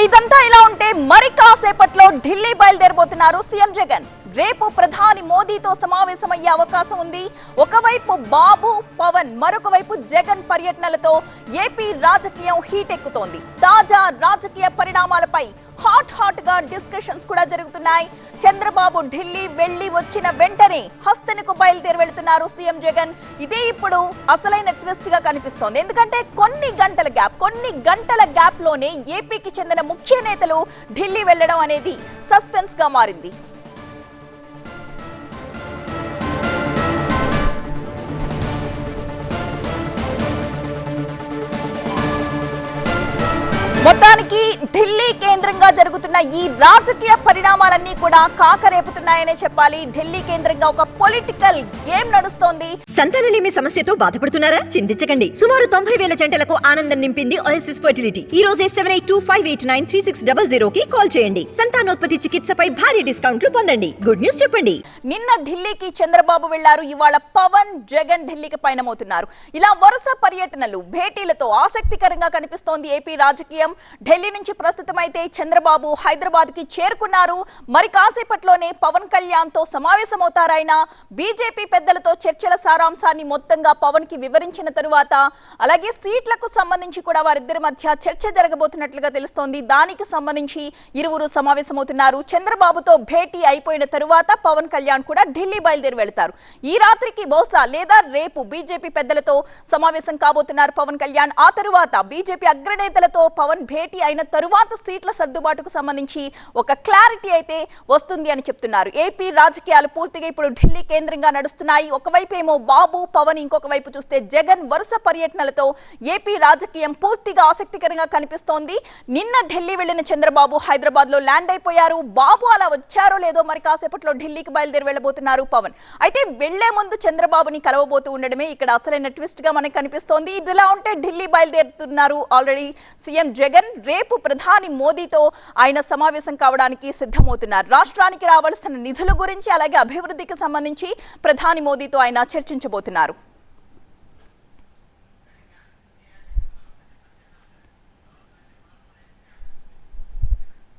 ఇదంతా ఇలా ఉంటే మరి కాసేపట్లో ఢిల్లీ బయలుదేరబోతున్నారు సీఎం జగన్. రేపు ప్రధాని మోదీతో సమావేశమయ్యే అవకాశం ఉంది. ఒకవైపు బాబు పవన్, మరొక వైపు జగన్ పర్యటనలతో ఏపీ రాజకీయం హీట్ ఎక్కుతోంది. తాజా రాజకీయ పరిణామాలపై హాట్ గా డిస్కషన్స్ కూడా జరుగుతున్నాయి. చంద్రబాబు ఢిల్లీ వెళ్లి వచ్చిన వెంటనే హస్తనకు బయలుదేరి వెళ్తున్నారు సీఎం జగన్. ఇదే ఇప్పుడు అసలైన ట్విస్ట్ గా కనిపిస్తోంది. ఎందుకంటే కొన్ని గంటల గ్యాప్ లోనే ఏపీకి చెందిన ముఖ్య నేతలు ఢిల్లీ వెళ్లడం అనేది సస్పెన్స్ గా మారింది. మొత్తానికి ఢిల్లీ కేంద్రంగా జరుగుతున్న ఈ రాజకీయ పరిణామాలన్నీ కూడా కాకరేపుతున్నాయనే చెప్పాలి. ఢిల్లీ కేంద్రంగా ఒక పొలిటికల్ గేమ్ నడుస్తోంది. సంతానలేమి సమస్యతో బాధపడుతున్నారా? చింతించకండి. సుమారు 90,000 జంటలకు ఆనందం నింపింది ఓఎస్ఎస్ ఫర్టిలిటీ. ఈ రోజే 7825893600 కి కాల్ చేయండి. సంతానోత్పత్తి చికిత్సపై భారీ డిస్కౌంట్లు పొందండి. గుడ్ న్యూస్ చెప్పండి. నిన్న ఢిల్లీకి చంద్రబాబు వెళ్లారు. ఇవాళ పవన్, జగన్ ఢిల్లీకి పయనమవుతున్నారు. ఇలా వరుస పర్యటనలు, భేటీలతో ఆసక్తికరంగా కనిపిస్తోంది ఏపీ రాజకీయం. ఢిల్లీ నుంచి ప్రస్తుతమైతే చంద్రబాబు హైదరాబాద్ కి చేరుకున్నారు. మరి కాసేపట్లోనే పవన్ కళ్యాణ్ తో సమావేశమవుతారాయన. బీజేపీ పెద్దలతో చర్చల సారాంశాన్ని మొత్తంగా పవన్ కి వివరించిన తరువాత, అలాగే సీట్లకు సంబంధించి కూడా వారిద్దరి మధ్య చర్చ జరగబోతున్నట్లుగా తెలుస్తోంది. దానికి సంబంధించి ఇరువురు సమావేశమవుతున్నారు. చంద్రబాబుతో భేటీ అయిపోయిన తరువాత పవన్ కళ్యాణ్ కూడా ఢిల్లీ బయలుదేరి వెళ్తారు. ఈ రాత్రికి బహుశా లేదా రేపు బీజేపీ పెద్దలతో సమావేశం కాబోతున్నారు పవన్ కళ్యాణ్. ఆ తరువాత బీజేపీ అగ్రనేతలతో పవన్ భేటీ అయిన తరువాత సీట్ల సర్దుబాటుకు సంబంధించి ఒక క్లారిటీ అయితే వస్తుంది అని చెప్తున్నారు. ఏపీ రాజకీయాలు పూర్తిగా ఇప్పుడు ఢిల్లీ కేంద్రంగా నడుస్తున్నాయి. ఒకవైపు ఏమో బాబు, పవన్, ఇంకొక వైపు చూస్తే జగన్ వరుస పర్యటనలతో ఏపీ రాజకీయం పూర్తిగా ఆసక్తికరంగా కనిపిస్తోంది. నిన్న ఢిల్లీ వెళ్లిన చంద్రబాబు హైదరాబాద్ లో ల్యాండ్ అయిపోయారు. బాబు అలా వచ్చారో లేదో మరి కాసేపట్లో ఢిల్లీకి బయలుదేరి వెళ్లబోతున్నారు పవన్. అయితే వెళ్లే ముందు చంద్రబాబుని కలవబోతూ ఉండడమే ఇక్కడ అసలైన ట్విస్ట్ గా మనకు కనిపిస్తోంది. ఇదిలా ఉంటే ఢిల్లీ బయలుదేరుతున్నారు ఆల్రెడీ సీఎం జగన్. రేపు ప్రధాని మోదీతో ఆయన సమావేశం కావడానికి సిద్ధమవుతున్నారు. రాష్ట్రానికి రావాల్సిన నిధుల గురించి, అలాగే అభివృద్ధికి సంబంధించి ప్రధాని మోదీతో ఆయన చర్చించబోతున్నారు.